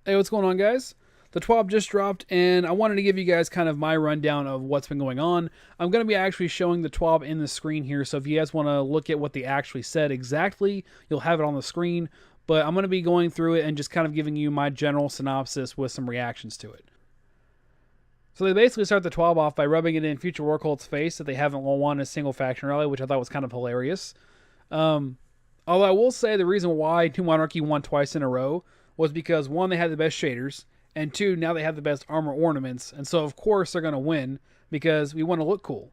Hey, what's going on, guys? The TWAB just dropped, and I wanted to give you guys kind of my rundown of what's been going on. I'm going to be actually showing the TWAB in the screen here, so if you guys want to look at what they actually said exactly, you'll have it on the screen. But I'm going to be going through it and just kind of giving you my general synopsis with some reactions to it. So they basically start the TWAB off by rubbing it in Future Warcult's face that they haven't won a single faction rally, which I thought was kind of hilarious. Um, Although I will say the reason why New Monarchy won twice in a row was because one, they had the best shaders, and two, now they have the best armor ornaments, and so of course they're going to win because we want to look cool.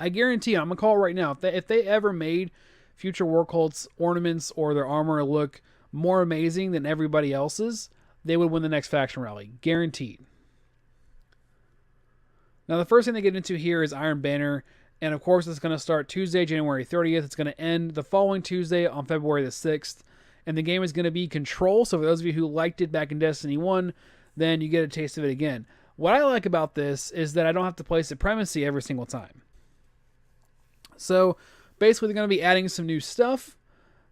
I guarantee you, I'm going to call it right now, if they ever made Future War Cult's ornaments or their armor look more amazing than everybody else's, they would win the next faction rally. Guaranteed. Now the first thing they get into here is Iron Banner, and of course it's going to start Tuesday, January 30th. It's going to end the following Tuesday on February the 6th. And the game is going to be Control. So for those of you who liked it back in Destiny 1, then you get a taste of it again. What I like about this is that I don't have to play Supremacy every single time. So basically they're going to be adding some new stuff.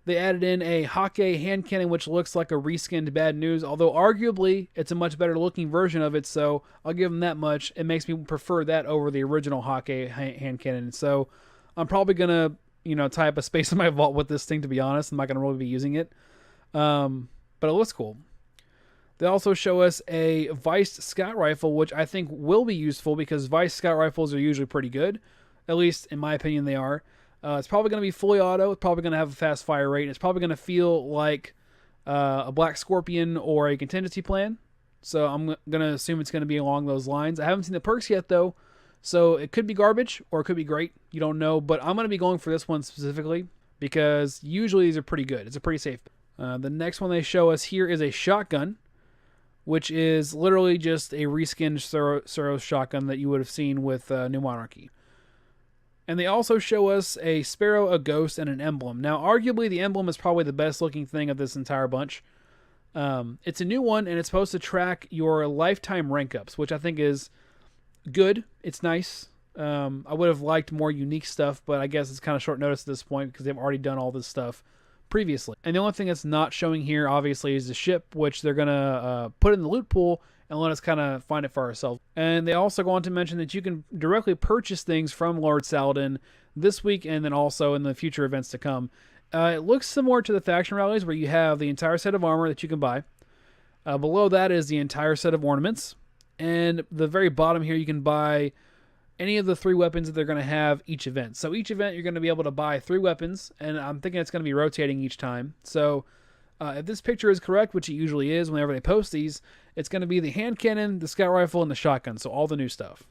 They added in a Hake hand cannon, which looks like a reskinned Bad News, although arguably it's a much better looking version of it, so I'll give them that much. It makes me prefer that over the original Hake hand cannon. So I'm probably going to, tie up a space in my vault with this thing, to be honest. I'm not going to really be using it. But it looks cool. They also show us a Vice Scout Rifle, which I think will be useful because Vice Scout Rifles are usually pretty good. At least, in my opinion, they are. It's probably going to be fully auto. It's probably going to have a fast fire rate. And it's probably going to feel like a Black Scorpion or a contingency plan. So I'm going to assume it's going to be along those lines. I haven't seen the perks yet, though. So it could be garbage or it could be great. You don't know. But I'm going to be going for this one specifically because usually these are pretty good. It's a pretty safe. The next one they show us here is a shotgun, which is literally just a reskinned Suros shotgun that you would have seen with New Monarchy. And they also show us a Sparrow, a Ghost, and an emblem. Now, arguably, the emblem is probably the best looking thing of this entire bunch. It's a new one, and it's supposed to track your lifetime rank ups, which I think is good. It's nice. I would have liked more unique stuff, but I guess it's kind of short notice at this point because they've already done all this stuff previously. And the only thing that's not showing here, obviously, is the ship, which they're going to put in the loot pool and let us kind of find it for ourselves. And they also go on to mention that you can directly purchase things from Lord Saladin this week and then also in the future events to come. It looks similar to the faction rallies where you have the entire set of armor that you can buy. Below that is the entire set of ornaments. And the very bottom here you can buy any of the 3 weapons that they're going to have each event. So each event you're going to be able to buy 3 weapons, and I'm thinking it's going to be rotating each time. So if this picture is correct, which it usually is whenever they post these, it's going to be the hand cannon, the scout rifle, and the shotgun. So all the new stuff.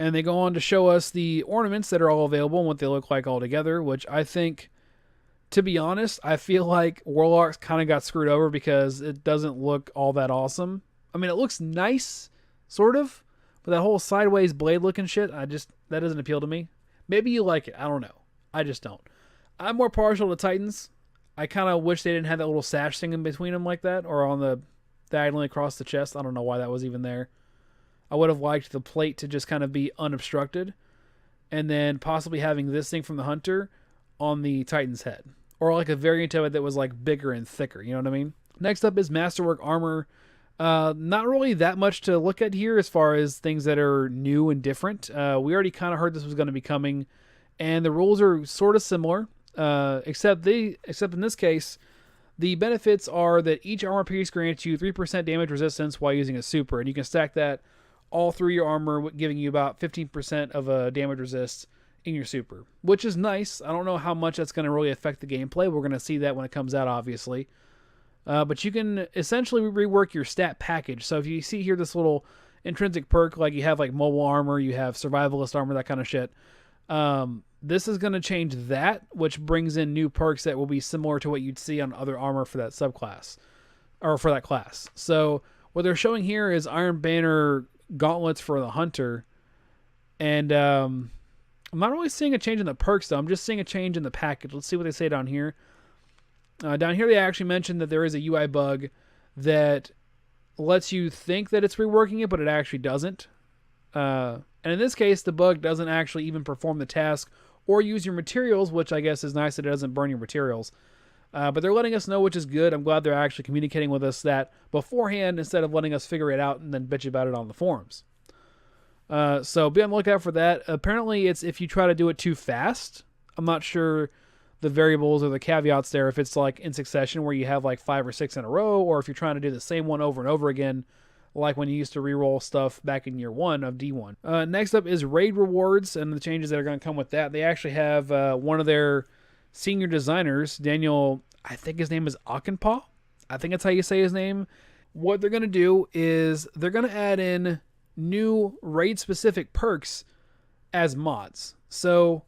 And they go on to show us the ornaments that are all available and what they look like all together, which I think, to be honest, I feel like Warlocks kind of got screwed over because it doesn't look all that awesome. I mean, it looks nice, sort of, but that whole sideways blade looking shit, that doesn't appeal to me. Maybe you like it. I don't know. I just don't. I'm more partial to Titans. I kind of wish they didn't have that little sash thing in between them like that, or on the diagonally across the chest. I don't know why that was even there. I would have liked the plate to just kind of be unobstructed, and then possibly having this thing from the Hunter on the Titan's head, or like a variant of it that was like bigger and thicker. You know what I mean? Next up is Masterwork armor. Not really that much to look at here as far as things that are new and different. We already kind of heard this was going to be coming, and the rules are sort of similar. Except in this case, the benefits are that each armor piece grants you 3% damage resistance while using a super, and you can stack that all through your armor, giving you about 15% of a damage resist in your super, which is nice. I don't know how much that's going to really affect the gameplay. We're going to see that when it comes out, obviously. But you can essentially rework your stat package. So if you see here this little intrinsic perk, like you have like mobile armor, you have survivalist armor, that kind of shit. This is going to change that, which brings in new perks that will be similar to what you'd see on other armor for that subclass, or for that class. So what they're showing here is Iron Banner gauntlets for the Hunter, and I'm not really seeing a change in the perks, though. I'm just seeing a change in the package. Let's see what they say down here. Down here they actually mentioned that there is a UI bug that lets you think that it's reworking it, but it actually doesn't. And in this case, the bug doesn't actually even perform the task or use your materials, which I guess is nice that it doesn't burn your materials. But they're letting us know, which is good. I'm glad they're actually communicating with us that beforehand instead of letting us figure it out and then bitch about it on the forums. So be on the lookout for that. Apparently, it's if you try to do it too fast. I'm not sure the variables or the caveats there, if it's like in succession where you have like 5 or 6 in a row, or if you're trying to do the same one over and over again, like when you used to reroll stuff back in year 1 of D1. Next up is raid rewards and the changes that are going to come with that. They actually have one of their senior designers, Daniel, I think his name is Akinpaw. I think that's how you say his name. What they're going to do is they're going to add in new raid-specific perks as mods. So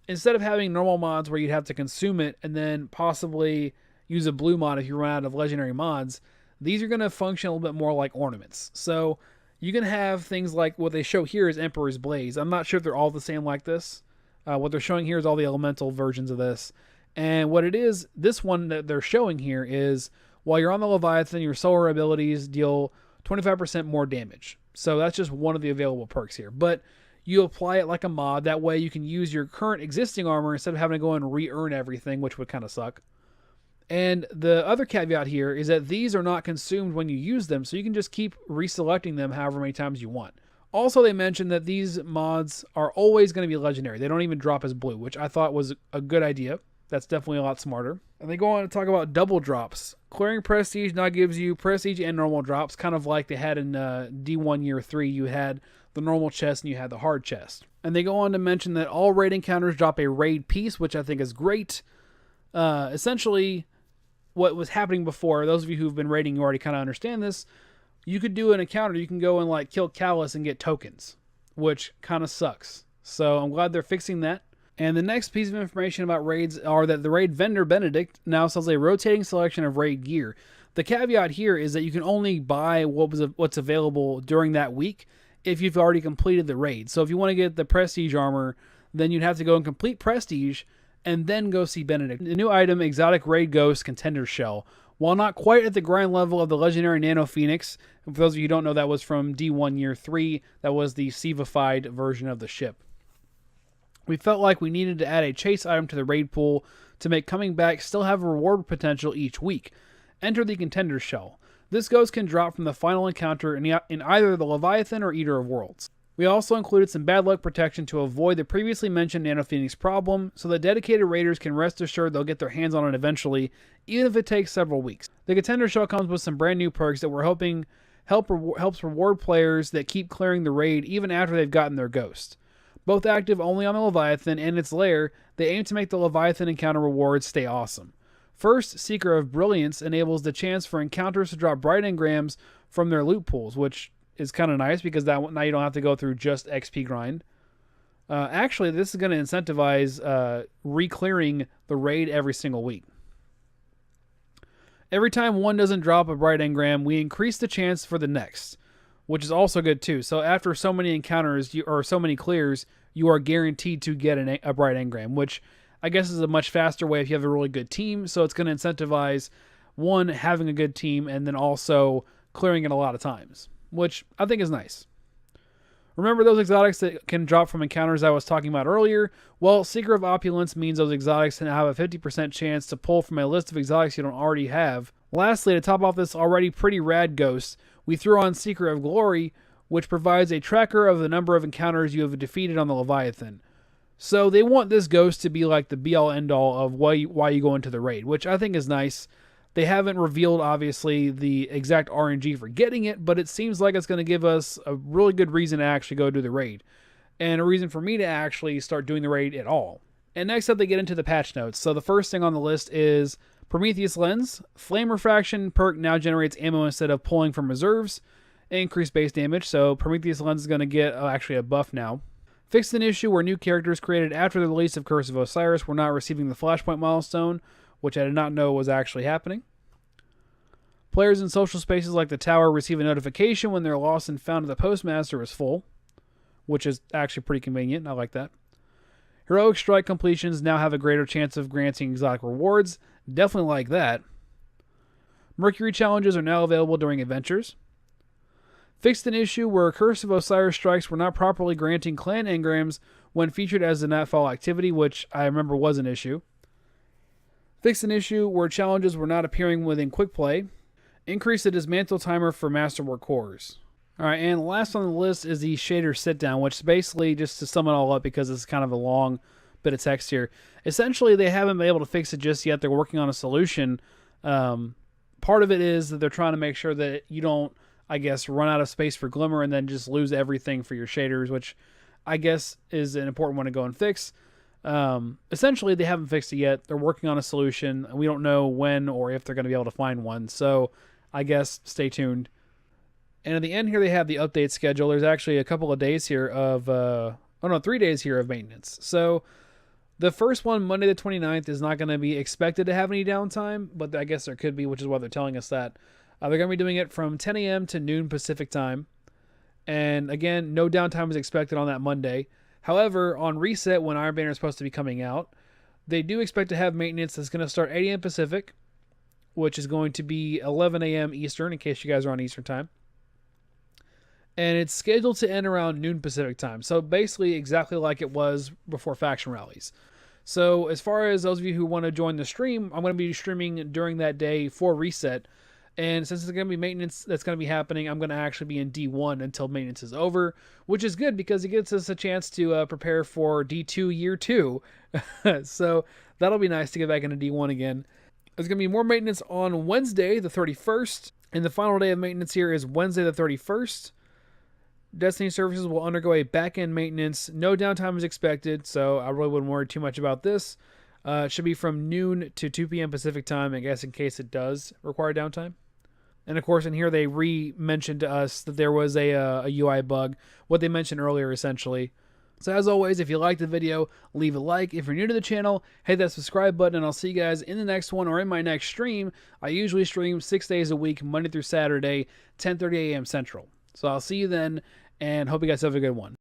instead of having normal mods where you'd have to consume it and then possibly use a blue mod if you run out of legendary mods, these are going to function a little bit more like ornaments. So you can have things like what they show here is Emperor's Blaze. I'm not sure if they're all the same like this. What they're showing here is all the elemental versions of this. And what it is, this one that they're showing here is while you're on the Leviathan, your solar abilities deal 25% more damage. So that's just one of the available perks here. But you apply it like a mod. That way you can use your current existing armor instead of having to go and re-earn everything, which would kind of suck. And the other caveat here is that these are not consumed when you use them, so you can just keep reselecting them however many times you want. Also, they mentioned that these mods are always going to be legendary. They don't even drop as blue, which I thought was a good idea. That's definitely a lot smarter. And they go on to talk about double drops. Clearing Prestige now gives you Prestige and normal drops, kind of like they had in D1 Year 3. You had the normal chest and you had the hard chest. And they go on to mention that all raid encounters drop a raid piece, which I think is great. Essentially, what was happening before, those of you who've been raiding, you already kind of understand this. You could do an encounter, you can go and like kill Callus and get tokens, which kind of sucks. So I'm glad they're fixing that. And the next piece of information about raids are that the raid vendor Benedict now sells a rotating selection of raid gear. The caveat here is that you can only buy what's available during that week if you've already completed the raid. So if you want to get the Prestige armor, then you'd have to go and complete Prestige and then go see Benedict. The new item, Exotic Raid Ghost Contender Shell. While not quite at the grind level of the legendary Nano Phoenix, for those of you who don't know, that was from D1 Year 3. That was the Sivified version of the ship. We felt like we needed to add a chase item to the raid pool to make coming back still have a reward potential each week. Enter the Contender Shell. This ghost can drop from the final encounter in either the Leviathan or Eater of Worlds. We also included some bad luck protection to avoid the previously mentioned Nano Phoenix problem, so that dedicated raiders can rest assured they'll get their hands on it eventually, even if it takes several weeks. The Contender Shell comes with some brand new perks that we're hoping helps reward players that keep clearing the raid even after they've gotten their ghost. Both active only on the Leviathan and its lair, they aim to make the Leviathan encounter rewards stay awesome. First, Seeker of Brilliance enables the chance for encounters to drop bright engrams from their loot pools, which is kind of nice because now you don't have to go through just XP grind. Actually, this is going to incentivize re-clearing the raid every single week. Every time one doesn't drop a bright engram, we increase the chance for the next, which is also good too. So after so many encounters or so many clears, you are guaranteed to get a bright engram, which I guess is a much faster way if you have a really good team. So it's going to incentivize, one, having a good team, and then also clearing it a lot of times, which I think is nice. Remember those exotics that can drop from encounters I was talking about earlier? Well, Seeker of Opulence means those exotics can have a 50% chance to pull from a list of exotics you don't already have. Lastly, to top off this already pretty rad ghost, we threw on Seeker of Glory, which provides a tracker of the number of encounters you have defeated on the Leviathan. So they want this ghost to be like the be-all end-all of why you go into the raid, which I think is nice. They haven't revealed, obviously, the exact RNG for getting it, but it seems like it's going to give us a really good reason to actually go do the raid, and a reason for me to actually start doing the raid at all. And next up, they get into the patch notes. So the first thing on the list is Prometheus Lens. Flame Refraction perk now generates ammo instead of pulling from reserves. Increased base damage, so Prometheus Lens is going to get actually a buff now. Fixed an issue where new characters created after the release of Curse of Osiris were not receiving the Flashpoint milestone, which I did not know was actually happening. Players in social spaces like the Tower receive a notification when they're lost and found that the Postmaster is full, which is actually pretty convenient. I like that. Heroic Strike completions now have a greater chance of granting exotic rewards. Definitely like that. Mercury challenges are now available during adventures. Fixed an issue where Curse of Osiris strikes were not properly granting clan engrams when featured as a Nightfall activity, which I remember was an issue. Fix an issue where challenges were not appearing within quick play. Increase the dismantle timer for masterwork cores. All right, and last on the list is the shader sit down, which is basically, just to sum it all up because it's kind of a long bit of text here. Essentially, they haven't been able to fix it just yet. They're working on a solution. Part of it is that they're trying to make sure that you don't, I guess, run out of space for Glimmer and then just lose everything for your shaders, which I guess is an important one to go and fix. Essentially, they haven't fixed it yet. They're working on a solution. We don't know when or if they're going to be able to find one. So I guess stay tuned. And at the end here, they have the update schedule. There's actually a couple of days here of, 3 days here of maintenance. So the first one, Monday the 29th, is not going to be expected to have any downtime, but I guess there could be, which is why they're telling us that. They're going to be doing it from 10 a.m. to noon Pacific time. And again, no downtime is expected on that Monday. However, on reset, when Iron Banner is supposed to be coming out, they do expect to have maintenance that's going to start 8 a.m. Pacific, which is going to be 11 a.m. Eastern, in case you guys are on Eastern time. And it's scheduled to end around noon Pacific time. So basically exactly like it was before faction rallies. So as far as those of you who want to join the stream, I'm going to be streaming during that day for reset. And since it's going to be maintenance that's going to be happening, I'm going to actually be in D1 until maintenance is over, which is good because it gives us a chance to prepare for D2 year 2. So that'll be nice to get back into D1 again. There's going to be more maintenance on Wednesday, the 31st. And the final day of maintenance here is Wednesday, the 31st. Destiny services will undergo a back-end maintenance. No downtime is expected, so I really wouldn't worry too much about this. It should be from noon to 2 p.m. Pacific time, I guess, in case it does require downtime. And of course, in here they re-mentioned to us that there was a UI bug, what they mentioned earlier, essentially. So as always, if you liked the video, leave a like. If you're new to the channel, hit that subscribe button, and I'll see you guys in the next one or in my next stream. I usually stream 6 days a week, Monday through Saturday, 10:30 a.m. Central. So I'll see you then, and hope you guys have a good one.